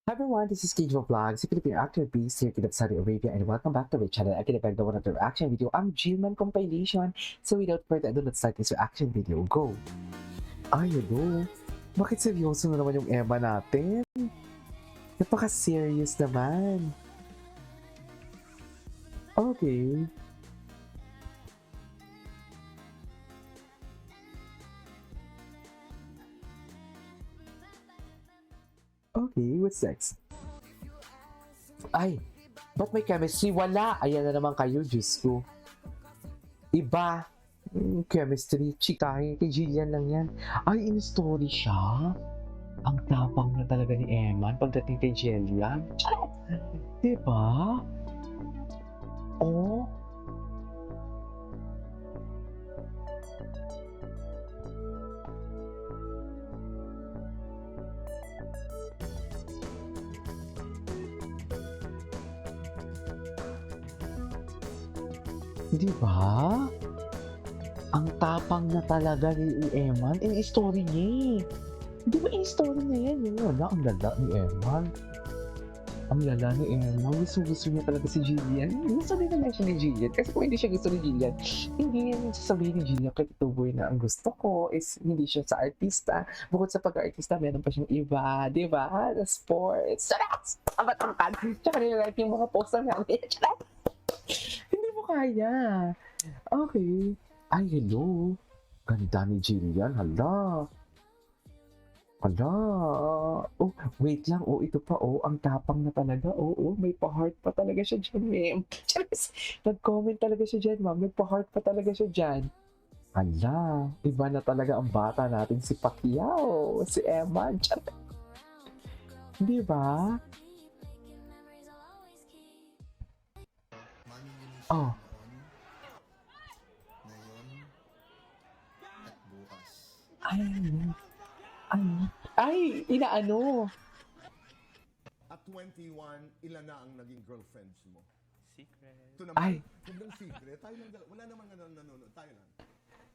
Hi everyone, this is Kijo Vlog, si Filipino actor based here in Saudi Arabia, and welcome back to my channel. Again, if I don't want to reaction video, I'm Gilman Compilation. So without further ado, let's start this reaction video. Go! Ay, hello! Bakit seryoso na naman yung Emma natin? Napaka-serious naman. Okay. Okay, what's next? Ay, ba't may chemistry? Wala! Ayan na naman kayo, Diyos ko. Iba. Chemistry. Chikahin. Kay Jillian lang yan. Ay, in-story siya. Ang tapang na talaga ni Eman pagdating kay Jillian. Diba? Oh. Di ba? Ang tapang na talaga ni Eman. In-story niya eh. Di ba in-story niya yan? Yung wala, ang lala ni Eman. Ang lala ni Eman. Gusto niya talaga si Jillian. Gusto din naman siya ni Jillian. Kasi kung hindi siya gusto ni Jillian, hindi niya sasabihin ni Jillian kay Tuboy na ang gusto ko is hindi siya sa artista. Bukod sa pag-artista, meron pa siyang iba. Di ba? The sports. Charot! Ang matangkad. Tsaka nilike yung mga post na namin. Charot! Hindi mo kaya. Okay. Ay, hello. Ganda ni Jillian. Hala. Hala. Oh, wait lang. Oh, ito pa. Oh, ang tapang na talaga. Oh, oh, may pa-heart pa talaga siya dyan, ma'am. Nag-comment talaga siya dyan, ma'am. Nagpa-heart pa talaga siya dyan. Hala. Iba na talaga ang bata natin si Pacquiao. Si Emma. Di ba? Oh. Ngayon at bukas. Ay, ay, inaano. At 21, ilan na ang naging girlfriends mo? Secret. Ito naman, Ay. huwag ng secret. Tayo lang, wala naman nga nanonood. Tayo lang.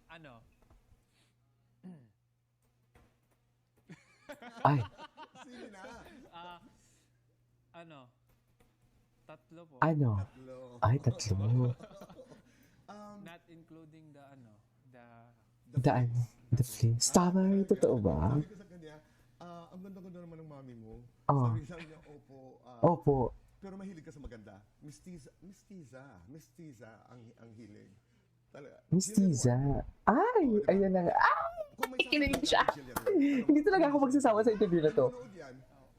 Ano? Ay, Sige na. Ano? Tatlo po. ano? Tatlo. Ay, tatlo. Not including the ano, the Daan. The flames. Tama, totoo ba? Sabi ko sa kanya, ang ganda-ganda naman ng mami mo. Oh. Sabi niya, opo. Opo. Pero mahilig ka sa maganda. Mistiza ang hilig. Talaga. Miss Tiza. Ay, ayan na nga. Ay, Kung may kinilig sasabihin siya. ka kay Jillian Rose, Hindi talaga ako magsasawa sa interview na to. nanonood yan.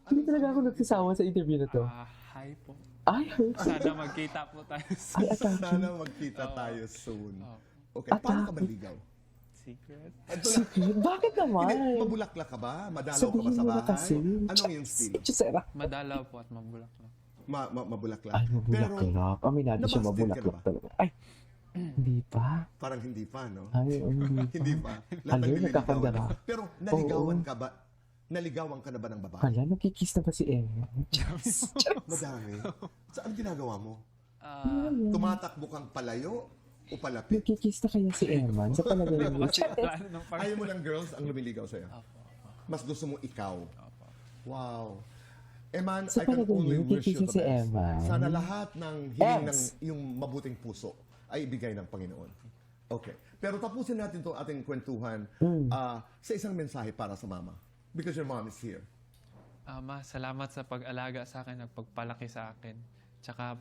Hindi talaga ako nagsasawa sa interview na to. hi po. Ay, Sana magkita po tayo sa ay, atake. Sana magkita tayo soon. Oh. Okay, paano ka manligaw? secret. Secret? Bakit naman? Hindi, mabulaklak ka ba? Madalaw ka ba Sabihin sa mo na bahay? kasi. Anong iyong style? Chusera. Madalaw po at mabulaklak. Mabulaklak. Ay, mabulaklak. Aminado siya nabasted ka na mabulaklak ba? talaga. Ay, hindi pa. Parang hindi pa, no? Ay, hindi pa. Hindi pa. Lahat Hala, ng nililigawan nagkakandara. na. Pero naligawan Oo. ka ba? Naligawan ka na ba ng babae? Hala, nagkikiss na ba si Emma? Madami. Saan ginagawa mo? Ah, Tumatakbo kang palayo o palapit? Nagkikiss na kaya si Emma? Sa palagay mo? kasi plano ng pag- Ayaw mo ng girls ang lumiligaw sa'yo? Opo, opo, Mas gusto mo ikaw? opo. Wow. Eman, Sa I can palagay only mo, wish you kikisa the si best. Eman. Sana lahat ng hiling ng Ems. iyong mabuting puso ay ibigay ng Panginoon. Okay. Pero tapusin natin itong ating kwentuhan sa isang mensahe para sa mama. Because your mom is here. Ma, salamat sa pag-alaga sa akin, nagpagpalaki sa akin. Tsaka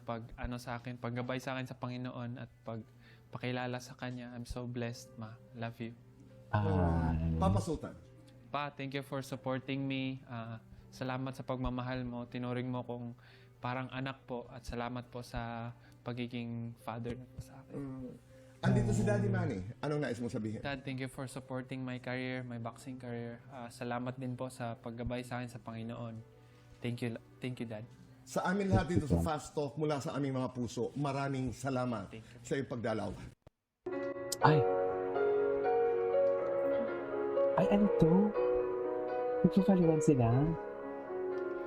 sa akin, paggabay sa akin sa Panginoon at pagpakilala sa Kanya. I'm so blessed, Ma. Love you. Ay. Papa Sultan. Pa, thank you for supporting me. Salamat sa pagmamahal mo. Tinuring mo kong parang anak po. At salamat po sa pagiging father po sa akin. Andito si Daddy Manny. Anong nais mo sabihin? Dad, thank you for supporting my career, my boxing career. Salamat din po sa paggabay sa akin sa Panginoon. Thank you, Dad. Sa amin lahat dito sa Fast Talk mula sa aming mga puso, maraming salamat Thank you. sa iyong pagdalaw. Ay. Ay, ano to? Nagpapaliwan sila?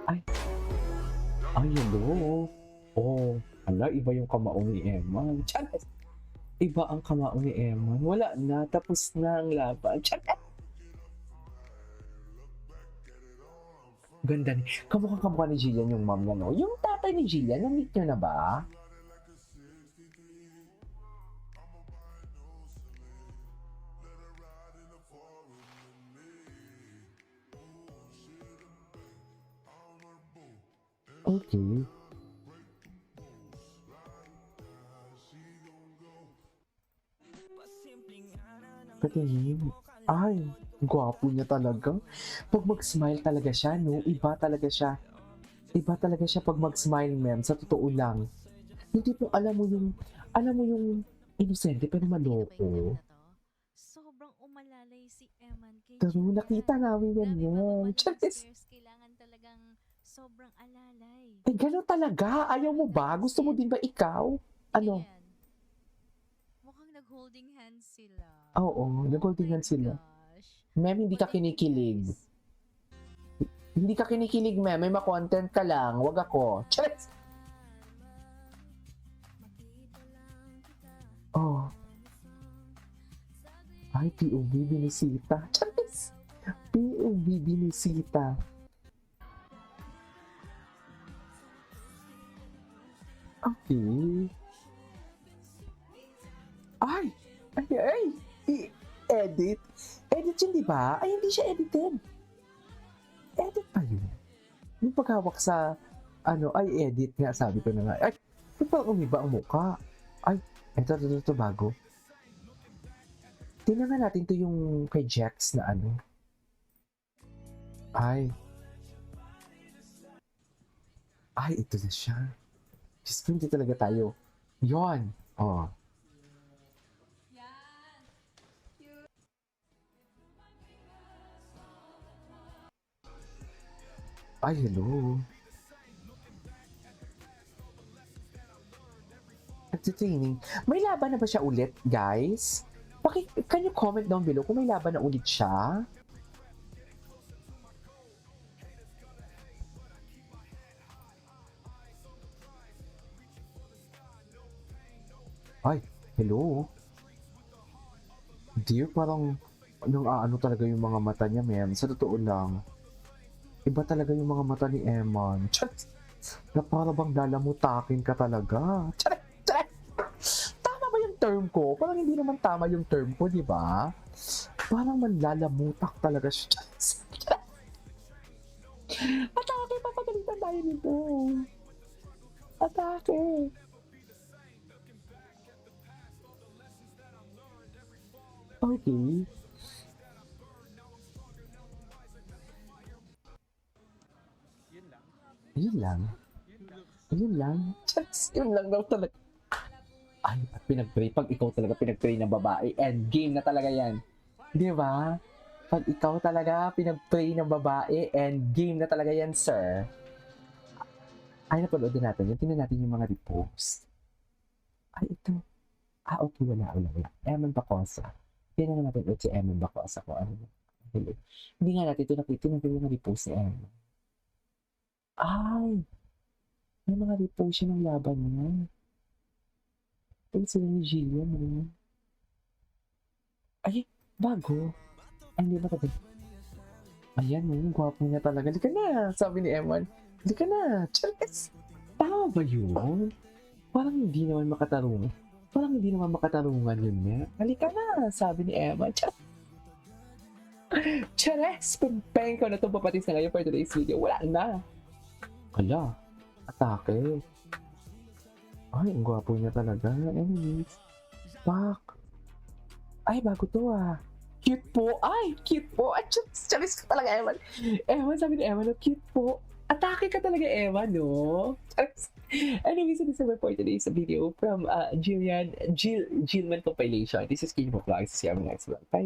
Ay. Ay, hello. Oh, hala, iba yung kamaong ni Emma. Chanes. Iba ang kamaong ni Emma. Wala na, tapos na ang laban. Chanes. Ganda ni... Kamukha ni Jillian yung mom niya, no? Yung tatay ni Jillian, na-meet niyo na ba? Okay. Patingin. Ay, gwapo niya talaga. Pag mag-smile talaga siya, no? Iba talaga siya. Iba talaga siya pag mag-smile, ma'am. Sa totoo lang. Hindi po alam mo yung inosente pero maloko. Sobrang umalalay si Eman kay Pero Julian. nakita namin yan Grabe, yan. pag Charis! upstairs, kailangan talagang sobrang alalay. Eh, gano'n talaga. Ayaw mo ba? Gusto mo din ba ikaw? Ano? Ayan. Mukhang nag-holding hands sila. Oo, nag-holding hands sila. Gosh. Ma'am, hindi ka What I think, kinikilig. guys, Hindi ka kinikilig, ma'am. May ma-content ka lang. Wag ako. Charis! Oh. Ay, POV binisita. Charis! POV binisita. Okay. Ay! Ay! Edit. Edit yun, di ba? Ay, hindi siya edited. Edit pa yun. Yung paghawak sa, ay, edit nga, sabi ko na nga. Ay, parang umiba ang mukha. Ay, ito, bago. Tingnan nga natin to yung kay Jax na ano. Ay. Ay, ito na siya. Diyos ko, hindi talaga tayo. Yon. Oh. Ay, hello. Entertaining. May laban na ba siya ulit, guys? Can you comment down below kung may laban na ulit siya? Ay, hello. Dear, parang ano talaga yung mga mata niya, ma'am. Sa totoo lang, iba talaga yung mga mata ni Eman. Chat! Na para bang lalamutakin ka talaga. Chat! Chat! Tama ba yung term ko? Parang hindi naman tama yung term ko, di ba? Parang manlalamutak talaga siya. Chat! Atake! Papagalitan tayo nito. Atake! Okay. Yun lang. Yun lang. Just yun lang daw talaga. Ay, pinag-pray. Pag ikaw talaga pinag-pray ng babae, and game na talaga yan. Di ba? Pag ikaw talaga pinag-pray ng babae, and game na talaga yan, sir. Ay, napanood din natin. Yung tingnan natin yung mga repost. Ay, ito. Okay, wala. Eman Bacosa. Tingnan natin ulit si Eman Bacosa kung ano. Hindi nga natin ito nakita yung mga repost ni Eman. Ay! May mga repost siya ng laban niya. Ito sila ni Jillian. Ay, bago. Ay, hindi ba ito? Ayan, yung gwapo niya talaga. Halika na, sabi ni Eman. Halika na, Charis. Tama ba yun? Parang hindi naman makatarungan. Yun niya. Halika na, sabi ni Eman. Charis, pagpeng ko na itong papatis na ngayon for today's video. Wala na. Hala, atake. Ay, ang gwapo niya talaga. Anyways, pak. Ay, bago to ah. Cute po. Ay, cute po. Ay, charis ka talaga, Eman. Eman, sabi ni Eman, cute po. Atake ka talaga, Eman, no? Charis. Anyways, this is for today's video from Gilman Compilation. This is King of Vlogs. See you on the next vlog. Bye.